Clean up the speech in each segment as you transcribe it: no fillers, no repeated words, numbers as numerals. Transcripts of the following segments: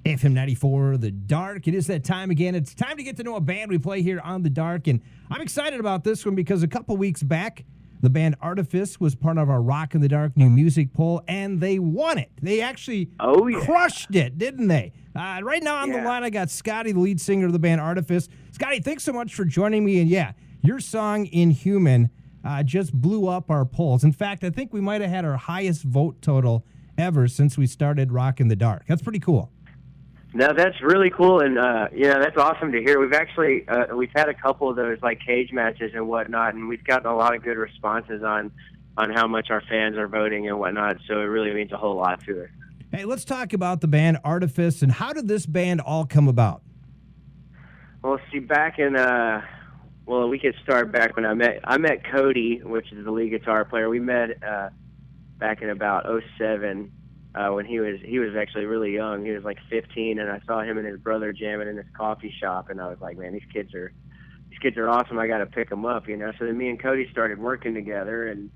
FM94, The Dark. It is that time again. It's time to get to know a band we play here on The Dark, and I'm excited about this one because a couple weeks back, the band Artifas was part of our Rock in the Dark New Music Poll, and they won it. They actually crushed it, didn't they? Right now on the line, I got Scottie, the lead singer of the band Artifas. Scottie, thanks so much for joining me, and your song, Inhuman, just blew up our polls. In fact, I think we might have had our highest vote total ever since we started Rock in the Dark. That's pretty cool. No, that's really cool, and that's awesome to hear. We've actually we've had a couple of those like cage matches and whatnot, and we've gotten a lot of good responses on how much our fans are voting and whatnot. So it really means a whole lot to us. Hey, let's talk about the band Artifas and how did this band all come about? Well, see, back in we could start back when I met Cody, which is the lead guitar player. We met back in about 2007. When he was actually really young. He was like 15, and I saw him and his brother jamming in this coffee shop, and I was like, man, these kids are awesome. I got to pick them up, So then me and Cody started working together, and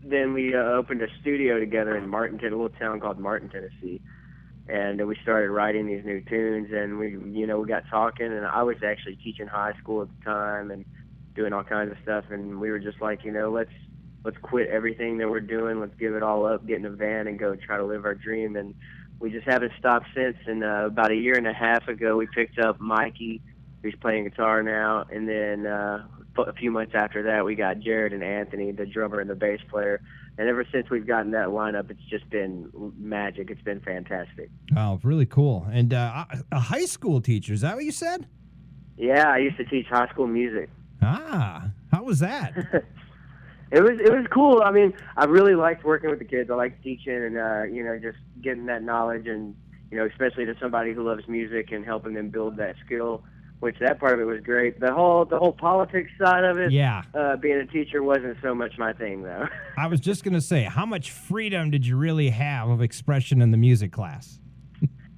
then we opened a studio together in Martinton, a little town called Martin, Tennessee, and we started writing these new tunes, and we got talking, and I was actually teaching high school at the time and doing all kinds of stuff, and we were just like, let's quit everything that we're doing. Let's give it all up, get in a van, and go try to live our dream. And we just haven't stopped since. And about a year and a half ago, we picked up Mikey, who's playing guitar now. And then a few months after that, we got Jared and Anthony, the drummer and the bass player. And ever since we've gotten that lineup, it's just been magic. It's been fantastic. Oh, really cool. And a high school teacher, is that what you said? Yeah, I used to teach high school music. Ah, how was that? It was cool. I mean, I really liked working with the kids. I liked teaching and, just getting that knowledge and, especially to somebody who loves music and helping them build that skill, which that part of it was great. The whole politics side of it, being a teacher wasn't so much my thing, though. I was just going to say, how much freedom did you really have of expression in the music class?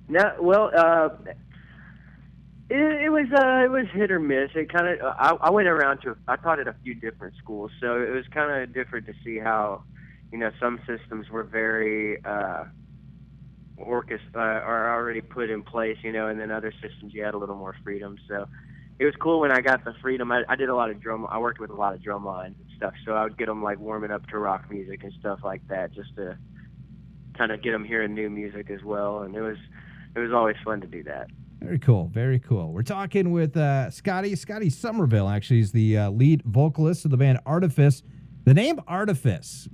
No, well, It was hit or miss. It kind of I went around I taught at a few different schools, so it was kind of different to see how some systems were very are already put in place, and then other systems you had a little more freedom. So it was cool when I got the freedom. I did a lot of drum. I worked with a lot of drum lines and stuff, so I would get them like warming up to rock music and stuff like that, just to kind of get them hearing new music as well. And it was always fun to do that. Very cool, very cool. We're talking with Scottie Somerville, actually. He's the lead vocalist of the band Artifas. The name Artifas,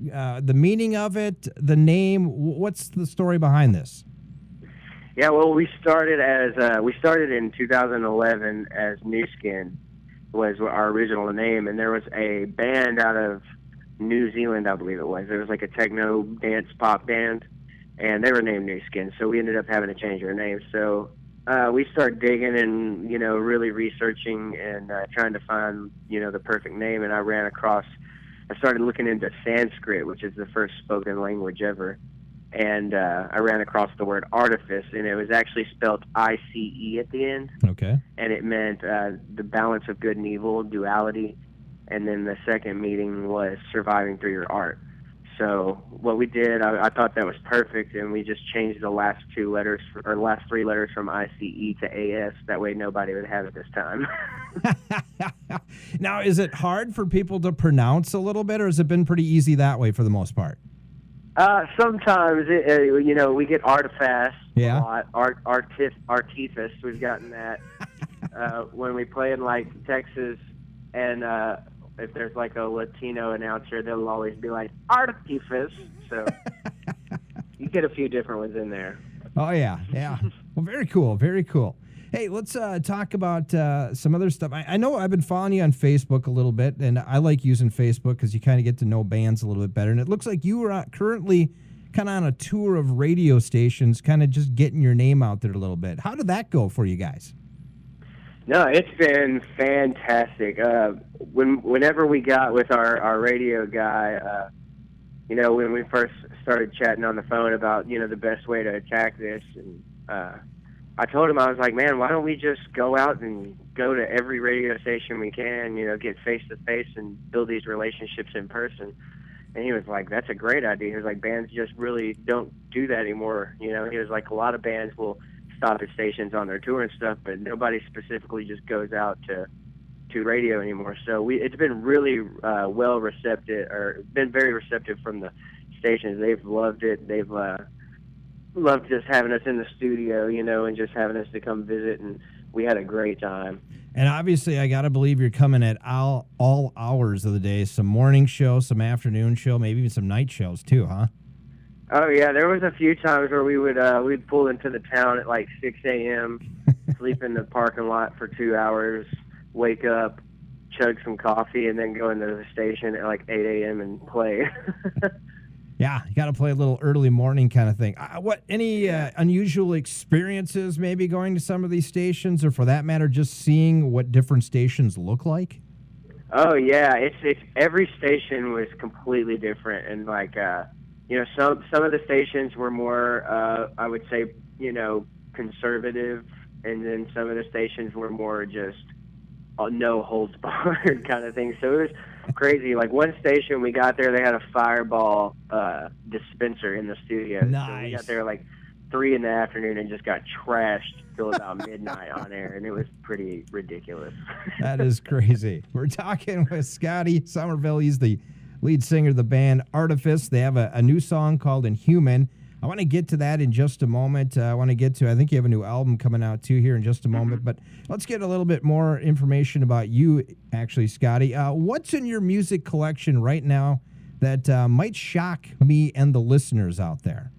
the meaning of it, the name, what's the story behind this? Yeah, well, we started in 2011 as New Skin was our original name, and there was a band out of New Zealand, I believe it was. There was like a techno dance pop band, and they were named New Skin, so we ended up having to change our name. So we started digging and, really researching and trying to find, the perfect name. And I started looking into Sanskrit, which is the first spoken language ever. And I ran across the word artifice, and it was actually spelled I-C-E at the end. Okay. And it meant the balance of good and evil, duality. And then the second meaning was surviving through your art. So what we did, I thought that was perfect, and we just changed the last three letters from I-C-E to A-S. That way nobody would have it this time. Now, is it hard for people to pronounce a little bit, or has it been pretty easy that way for the most part? Sometimes, we get Artifas a lot. Artifas, we've gotten that. When we play in, like, Texas and... if there's like a Latino announcer, they'll always be like, Artifas. So you get a few different ones in there. Oh, yeah. Well, very cool, very cool. Hey, let's talk about some other stuff. I know I've been following you on Facebook a little bit, and I like using Facebook because you kind of get to know bands a little bit better. And it looks like you are currently kind of on a tour of radio stations, kind of just getting your name out there a little bit. How did that go for you guys? No, it's been fantastic. Whenever we got with our radio guy, when we first started chatting on the phone about, the best way to attack this, and I told him, I was like, man, why don't we just go out and go to every radio station we can, get face-to-face and build these relationships in person. And he was like, that's a great idea. He was like, bands just really don't do that anymore. He was like, a lot of bands will stop at stations on their tour and stuff, but nobody specifically just goes out to radio anymore. So it's been really well receptive, or been very receptive from the stations. They've loved it. They've loved just having us in the studio, and just having us to come visit, and we had a great time. And obviously, I got to believe you're coming at all hours of the day, some morning show, some afternoon show, maybe even some night shows too, huh? Oh, yeah, there was a few times where we'd pull into the town at like 6 a.m., sleep in the parking lot for 2 hours, wake up, chug some coffee, and then go into the station at like 8 a.m. and play. Yeah, you got to play a little early morning kind of thing. Any unusual experiences maybe going to some of these stations, or for that matter, just seeing what different stations look like? Oh, yeah, it's every station was completely different, and like some of the stations were more I would say conservative, and then some of the stations were more just no holds barred kind of thing. So it was crazy. Like one station, we got there, they had a Fireball dispenser in the studio. Nice. So we got there like 3 p.m. and just got trashed till about midnight on air, and it was pretty ridiculous. That is crazy. We're talking with Scottie Somerville. He's the lead singer of the band Artifas. They have a new song called Inhuman. I want to get to that in just a moment. I think you have a new album coming out too here in just a moment. But let's get a little bit more information about you, actually, Scottie. What's in your music collection right now that might shock me and the listeners out there?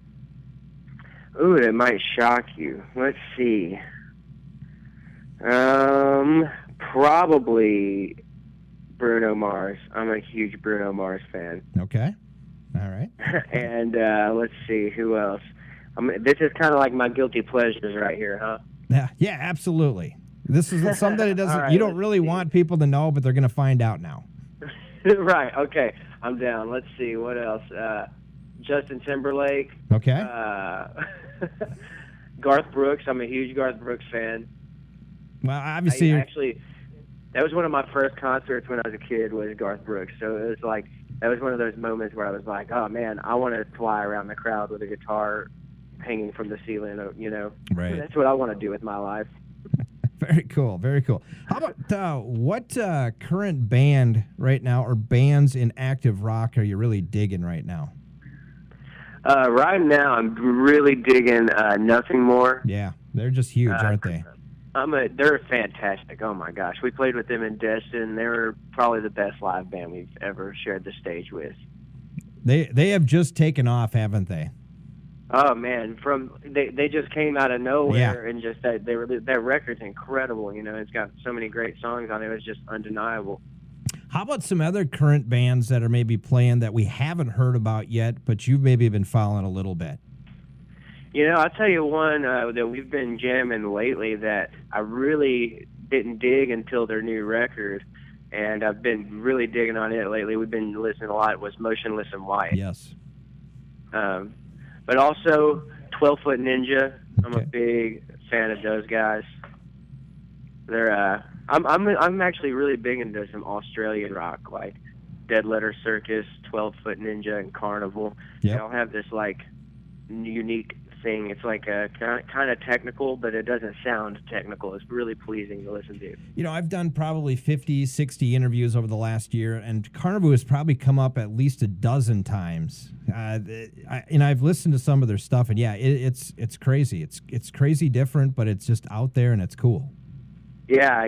Ooh, that might shock you. Let's see. Probably Bruno Mars. I'm a huge Bruno Mars fan. Okay. All right. And let's see, who else? This is kind of like my guilty pleasures right here, huh? Yeah, absolutely. This is something that doesn't right, you don't really want people to know, but they're going to find out now. Right. Okay. I'm down. Let's see. What else? Justin Timberlake. Okay. Garth Brooks. I'm a huge Garth Brooks fan. Well, obviously, actually, that was one of my first concerts when I was a kid. Was Garth Brooks. So it was like. That was one of those moments where I was like, oh, man, I want to fly around the crowd with a guitar hanging from the ceiling, Right. That's what I want to do with my life. Very cool, very cool. How about what current band right now, or bands in active rock, are you really digging right now? Right now, I'm really digging Nothing More. Yeah, they're just huge, aren't they? They're fantastic. Oh my gosh, we played with them in Destin. They were probably the best live band we've ever shared the stage with. They have just taken off, haven't they? Oh man, they just came out of nowhere, yeah. And just that record's incredible. It's got so many great songs on it. It was just undeniable. How about some other current bands that are maybe playing that we haven't heard about yet, but you've maybe been following a little bit? I'll tell you one that we've been jamming lately that I really didn't dig until their new record, and I've been really digging on it lately. We've been listening a lot. Was Motionless in White. Yes. But also 12 Foot Ninja. I'm Okay. a big fan of those guys. They're I'm actually really big into some Australian rock, like Dead Letter Circus, 12 Foot Ninja, and Carnival. Yep. They all have this like unique thing. It's like a kind of technical, but it doesn't sound technical. It's really pleasing to listen to. I've done probably 50, 60 interviews over the last year, and Carnival has probably come up at least a dozen times. I've listened to some of their stuff, and yeah, it's crazy. It's crazy different, but it's just out there and it's cool. Yeah.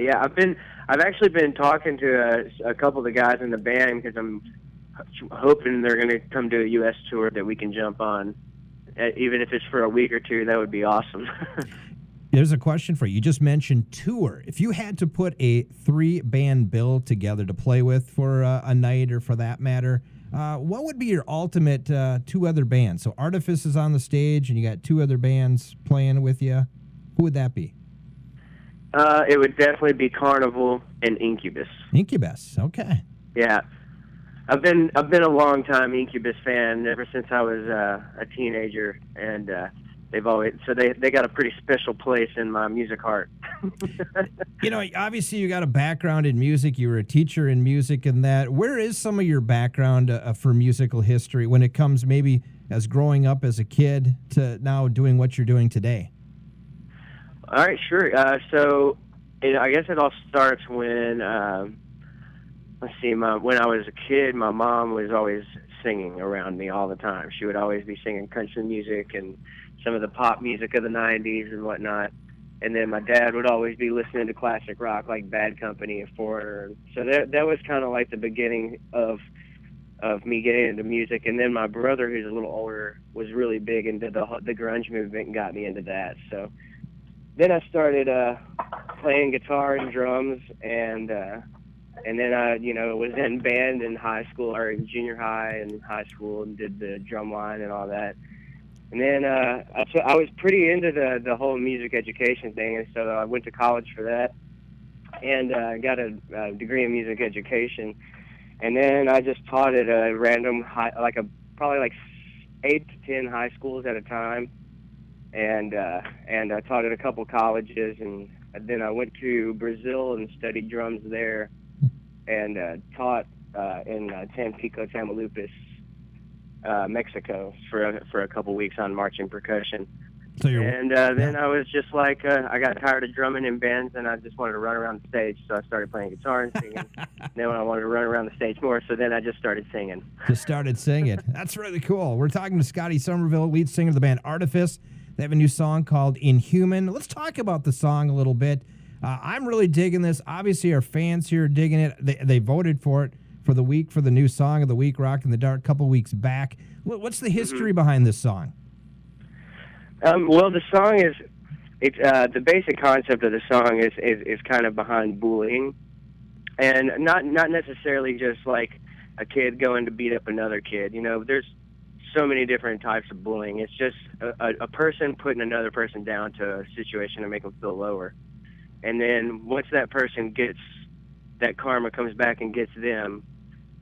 I've actually been talking to a couple of the guys in the band because I'm hoping they're going to come to a U.S. tour that we can jump on. Even if it's for a week or two, that would be awesome. There's a question for you. You just mentioned tour. If you had to put a 3-band bill together to play with for a night, or for that matter, what would be your ultimate 2 other bands? So Artifas is on the stage, and you got 2 other bands playing with you. Who would that be? It would definitely be Carnival and Incubus. Incubus. Okay. Yeah. I've been a long time Incubus fan ever since I was a teenager, and they got a pretty special place in my music heart. You know, obviously you got a background in music. You were a teacher in music and that. Where is some of your background for musical history when it comes maybe as growing up as a kid to now doing what you're doing today? All right, sure. So I guess it all starts when, let's see, when I was a kid, my mom was always singing around me all the time. She would always be singing country music and some of the pop music of the 90s and whatnot. And then my dad would always be listening to classic rock like Bad Company and Foreigner. So that was kind of like the beginning of me getting into music. And then my brother, who's a little older, was really big into the grunge movement and got me into that. So then I started playing guitar and drums, and then I, was in band in high school or in junior high and high school, and did the drum line and all that. And then I was pretty into the whole music education thing, and so I went to college for that, and got a degree in music education. And then I just taught at a random probably like 8 to 10 high schools at a time, and I taught at a couple colleges, and then I went to Brazil and studied drums there, and taught in Tampico, Tamaulipas, Mexico for a couple weeks on marching percussion. So then I was just like, I got tired of drumming in bands, and I just wanted to run around the stage, so I started playing guitar and singing. Then I wanted to run around the stage more, so then I just started singing. Just started singing. That's really cool. We're talking to Scottie Somerville, lead singer of the band Artifas. They have a new song called Inhuman. Let's talk about the song a little bit. I'm really digging this. Obviously, our fans here are digging it. They voted for it for the new song of the week, Rock in the Dark, a couple weeks back. What's the history behind this song? Well, the song is, the basic concept of the song is kind of behind bullying, and not necessarily just like a kid going to beat up another kid. There's so many different types of bullying. It's just a person putting another person down to a situation to make them feel lower. And then once that person gets, that karma comes back and gets them,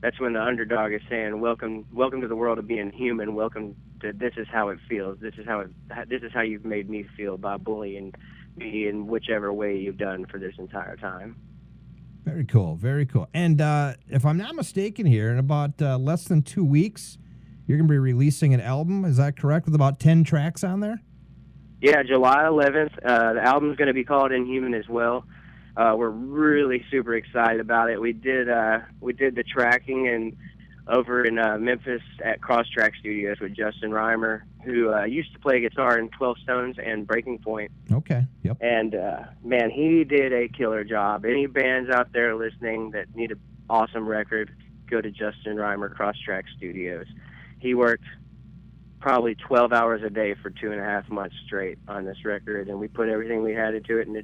that's when the underdog is saying, welcome to the world of being human. Welcome to, this is how it feels. This is how you've made me feel by bullying me in whichever way you've done for this entire time. Very cool. Very cool. And if I'm not mistaken here, in about less than 2 weeks, you're going to be releasing an album. Is that correct? With about 10 tracks on there? Yeah, July 11th. The album's going to be called Inhuman as well. We're really super excited about it. We did the tracking and over in Memphis at Crosstrack Studios with Justin Reimer, who used to play guitar in 12 Stones and Breaking Point. Okay. Yep. And man, he did a killer job. Any bands out there listening that need an awesome record, go to Justin Reimer Crosstrack Studios. He worked probably 12 hours a day for 2.5 months straight on this record, and we put everything we had into it. And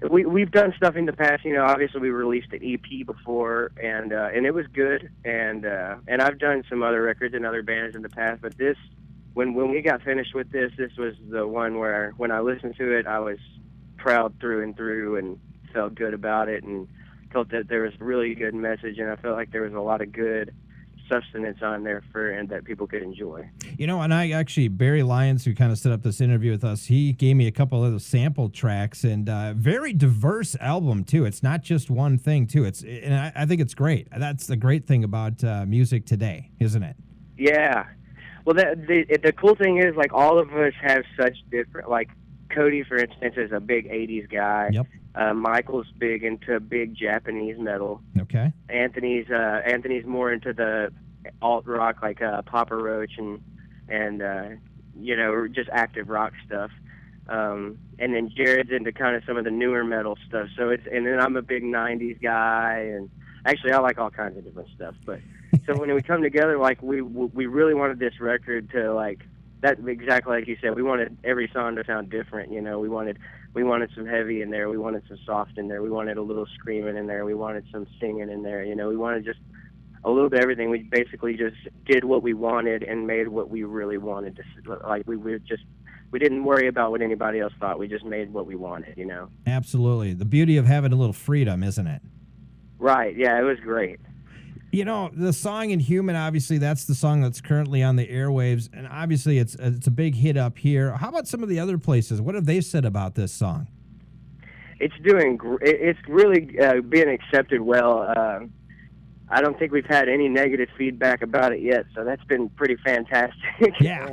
we've done stuff in the past. Obviously we released an EP before, and it was good. And I've done some other records and other bands in the past, but this, when we got finished with this was the one where when I listened to it, I was proud through and through, and felt good about it, and felt that there was a really good message, and I felt like there was a lot of good substance on there and that people could enjoy. And I actually, Barry Lyons, who kind of set up this interview with us, he gave me a couple of the sample tracks, and very diverse album too. It's not just one thing too. And I think it's great. That's the great thing about music today, isn't it? Yeah. Well, the cool thing is, like, all of us have such different, like, Cody, for instance, is a big 80s guy. Yep. Michael's big into big Japanese metal. Okay. Anthony's more into the alt rock, like Papa Roach and just active rock stuff. And then Jared's into kind of some of the newer metal stuff. And then I'm a big 90s guy, and actually I like all kinds of different stuff. But so when we come together, like, we really wanted this record to, like, that, exactly like you said, we wanted every song to sound different. We wanted some heavy in there. We wanted some soft in there. We wanted a little screaming in there. We wanted some singing in there. We wanted just a little bit of everything. We basically just did what we wanted and made what we really wanted to. Like, we didn't worry about what anybody else thought. We just made what we wanted. Absolutely. The beauty of having a little freedom, isn't it? Right. Yeah, it was great. The song Inhuman, obviously, that's the song that's currently on the airwaves, and obviously it's a big hit up here. How about some of the other places? What have they said about this song? it's doing. It's really being accepted well. I don't think we've had any negative feedback about it yet, so that's been pretty fantastic. Yeah.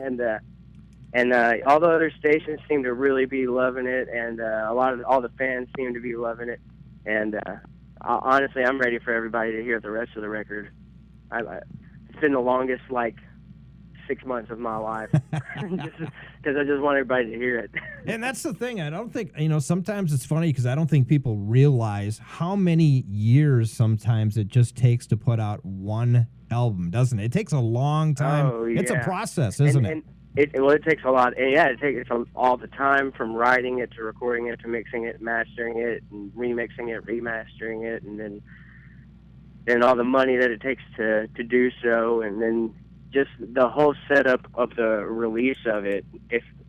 And all the other stations seem to really be loving it, and all the fans seem to be loving it. And honestly, I'm ready for everybody to hear the rest of the record. It's been the longest 6 months of my life, because I just want everybody to hear it. And that's the thing. I don't think, sometimes it's funny because I don't think people realize how many years sometimes it just takes to put out one album, doesn't it? It takes a long time. Oh, yeah. It's a process, isn't it? It takes a lot. And yeah, it takes all the time, from writing it to recording it to mixing it, mastering it, and remixing it, remastering it, and then all the money that it takes to do so, and then just the whole setup of the release of it,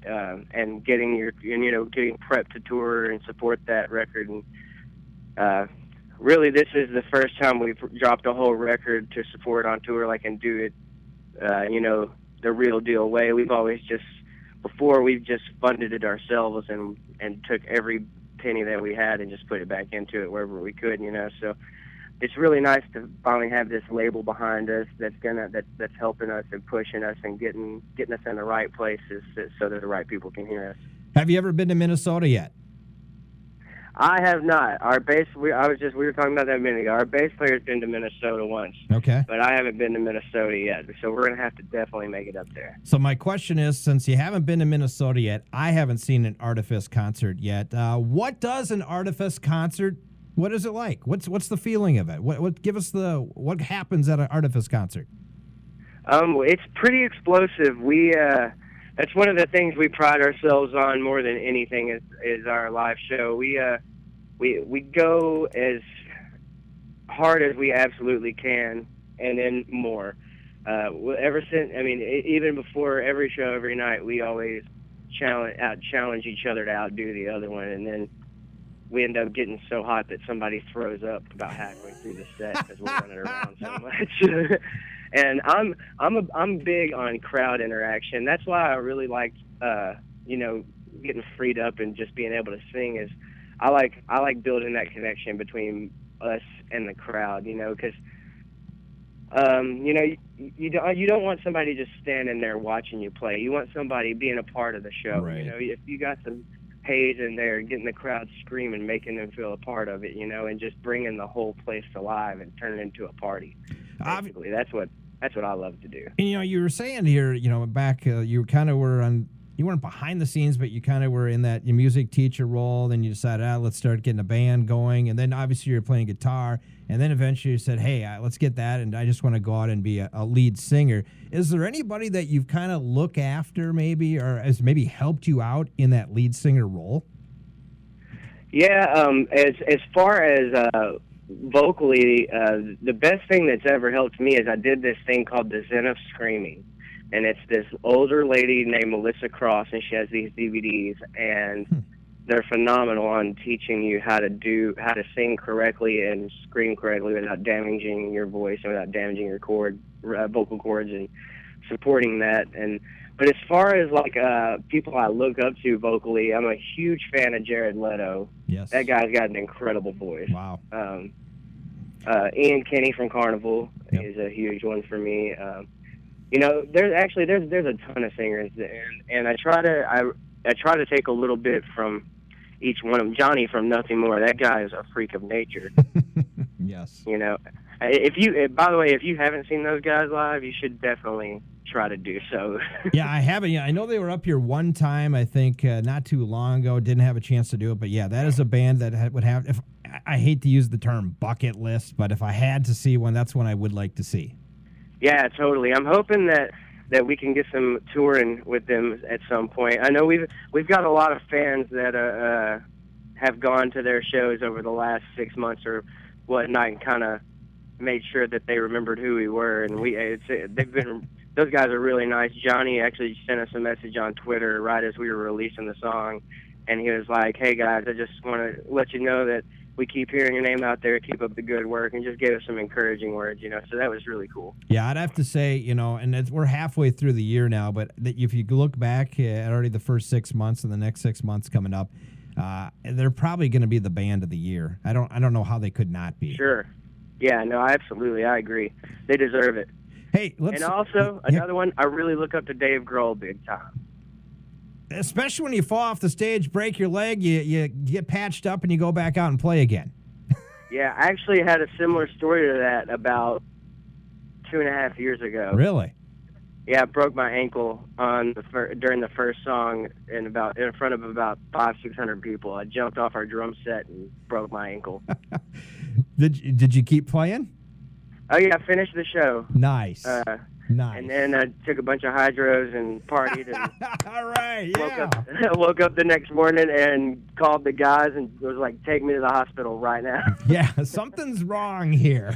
and getting getting prepped to tour and support that record. And really, this is the first time we've dropped a whole record to support on tour, and do it, the real deal way. We've just funded it ourselves and took every penny that we had and just put it back into it wherever we could, so it's really nice to finally have this label behind us that's helping us and pushing us and getting us in the right places so that the right people can hear us. Have you ever been to Minnesota yet? I have not. Our bass, we were talking about that a minute ago. Our bass player's been to Minnesota once. Okay. But I haven't been to Minnesota yet, so we're going to have to definitely make it up there. So my question is, since you haven't been to Minnesota yet, I haven't seen an Artifas concert yet. What does an Artifas concert, what is it like? What's the feeling of it? Give us what happens at an Artifas concert? It's pretty explosive. That's one of the things we pride ourselves on more than anything is our live show. We go as hard as we absolutely can, and then more. Even before every show, every night, we always challenge each other to outdo the other one, and then we end up getting so hot that somebody throws up about halfway through the set because we're running around so much. And I'm big on crowd interaction. That's why I really liked getting freed up and just being able to sing. Is I like building that connection between us and the crowd. Because you don't want somebody just standing there watching you play. You want somebody being a part of the show. Right. If you got some haze in there, getting the crowd screaming, making them feel a part of it, and just bringing the whole place alive and turning it into a party. Basically, that's what I love to do. And you were saying here, back you kind of were on. You weren't behind the scenes, but you kind of were in that music teacher role. Then you decided, let's start getting a band going. And then obviously you're playing guitar. And then eventually you said, hey, let's get that. And I just want to go out and be a lead singer. Is there anybody that you've kind of look after maybe, or has maybe helped you out in that lead singer role? Yeah, as far as vocally, the best thing that's ever helped me is I did this thing called the Zen of Screaming. And it's this older lady named Melissa Cross, and she has these DVDs, and they're phenomenal on teaching you how to sing correctly and scream correctly without damaging your voice and without damaging your vocal cords, and supporting that. But as far as people I look up to vocally, I'm a huge fan of Jared Leto. Yes, that guy's got an incredible voice. Wow. Ian Kenny from Carnival is a huge one for me. There's a ton of singers, and I try to take a little bit from each one of them. Johnny from Nothing More, that guy is a freak of nature. Yes. By the way, if you haven't seen those guys live, you should definitely try to do so. Yeah, I haven't. Yeah, I know they were up here one time, I think, not too long ago. Didn't have a chance to do it, but yeah, that is a band that would have. If I hate to use the term bucket list, but if I had to see one, that's one I would like to see. Yeah, totally. I'm hoping that we can get some touring with them at some point. I know we've got a lot of fans that have gone to their shows over the last 6 months or whatnot, and kind of made sure that they remembered who we were. And those guys are really nice. Johnny actually sent us a message on Twitter right as we were releasing the song, and he was like, "Hey guys, I just want to let you know that we keep hearing your name out there, keep up the good work," and just gave us some encouraging words, so that was really cool. Yeah, I'd have to say, and we're halfway through the year now, but if you look back at already the first 6 months and the next 6 months coming up, they're probably going to be the band of the year. I don't know how they could not be. Sure. Yeah, no, absolutely. I agree. They deserve it. Hey, let's... And also, another one, I really look up to Dave Grohl big time. Especially when you fall off the stage, break your leg, you get patched up, and you go back out and play again. Yeah, I actually had a similar story to that about 2.5 years ago. Really? Yeah, I broke my ankle on during the first song in front of about 500-600 people. I jumped off our drum set and broke my ankle. Did you keep playing? Oh yeah, I finished the show. Nice. Nice. And then I took a bunch of hydros and partied. And all right, yeah. Woke up the next morning and called the guys and was like, "Take me to the hospital right now." Yeah, something's wrong here.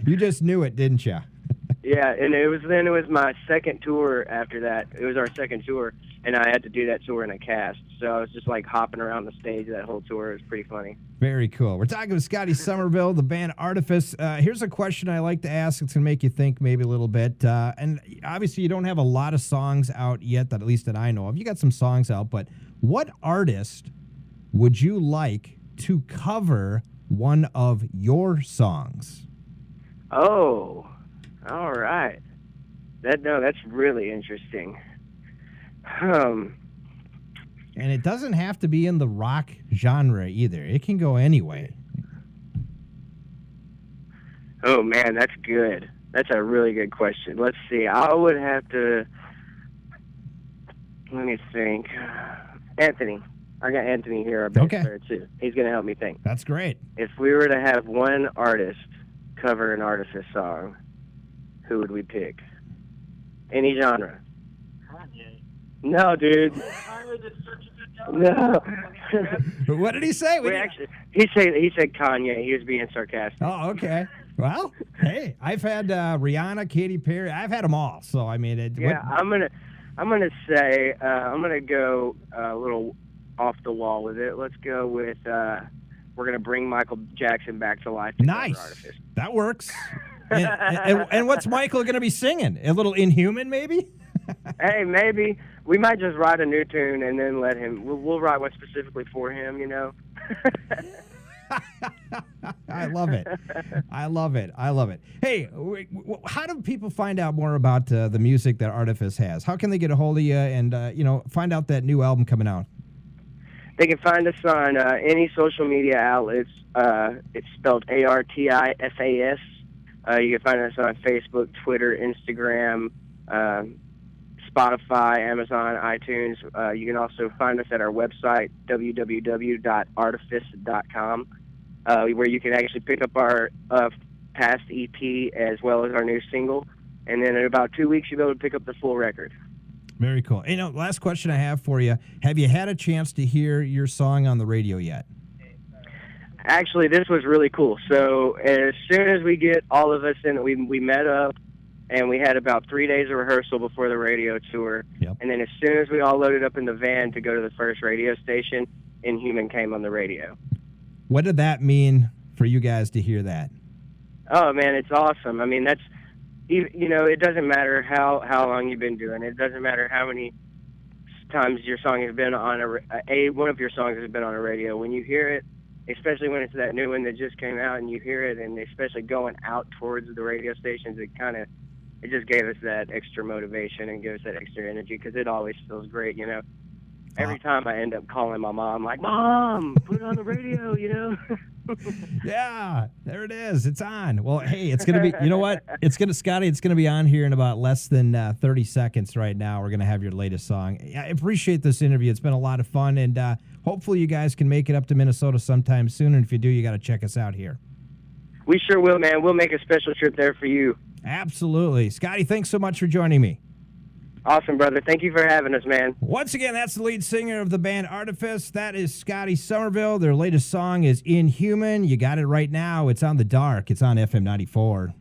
You just knew it, didn't you? Yeah, and it was my second tour after that. It was our second tour, and I had to do that tour in a cast. So I was just like hopping around the stage that whole tour. It was pretty funny. Very cool. We're talking with Scottie Somerville, the band Artifas. Here's a question I like to ask. It's going to make you think maybe a little bit. And obviously you don't have a lot of songs out yet, at least that I know of. You got some songs out, but what artist would you like to cover one of your songs? Oh, all right. That's really interesting. And it doesn't have to be in the rock genre either. It can go anyway. Oh, man, that's good. That's a really good question. Let's see. I would have to... Let me think. Anthony. I got Anthony here, our bass player, too. He's going to help me think. That's great. If we were to have one artist cover an Artifas song, who would we pick? Any genre. Kanye. No, dude. No. What did he say? He said Kanye. He was being sarcastic. Oh, okay. Well, hey, I've had Rihanna, Katy Perry. I've had them all. So I mean, I'm gonna say I'm gonna go a little off the wall with it. Let's go with we're gonna bring Michael Jackson back to life. Nice. That works. and what's Michael gonna be singing? A little Inhuman, maybe? Hey, maybe. We might just write a new tune and then let him. We'll write one specifically for him, you know. I love it. I love it. I love it. Hey, how do people find out more about the music that Artifas has? How can they get a hold of you and find out that new album coming out? They can find us on any social media outlets. It's spelled Artifas. You can find us on Facebook, Twitter, Instagram, Spotify, Amazon, iTunes. You can also find us at our website, www.artifas.com, where you can actually pick up our past EP as well as our new single. And then in about 2 weeks, you'll be able to pick up the full record. Very cool. Hey, last question I have for you. Have you had a chance to hear your song on the radio yet? Actually, this was really cool. So as soon as we get all of us in, we met up, and we had about 3 days of rehearsal before the radio tour. Yep. And then as soon as we all loaded up in the van to go to the first radio station, Inhuman came on the radio. What did that mean for you guys to hear that? Oh, man, it's awesome. I mean, that's, it doesn't matter how long you've been doing it. It doesn't matter how many times your song has been on one of your songs has been on a radio. When you hear it, especially when it's that new one that just came out and you hear it, and especially going out towards the radio stations, it just gave us that extra motivation and gave us that extra energy because it always feels great, you know. Every time I end up calling my mom, like, Mom, put it on the radio, you know. Yeah, there it is. It's on. Well, hey, it's going to be, you know what? Scottie, it's going to be on here in about less than 30 seconds right now. We're going to have your latest song. I appreciate this interview. It's been a lot of fun, and hopefully you guys can make it up to Minnesota sometime soon, and if you do, you got to check us out here. We sure will, man. We'll make a special trip there for you. Absolutely. Scottie, thanks so much for joining me. Awesome, brother. Thank you for having us, man. Once again, that's the lead singer of the band Artifas. That is Scottie Somerville. Their latest song is Inhuman. You got it right now. It's on The Dark. It's on FM94.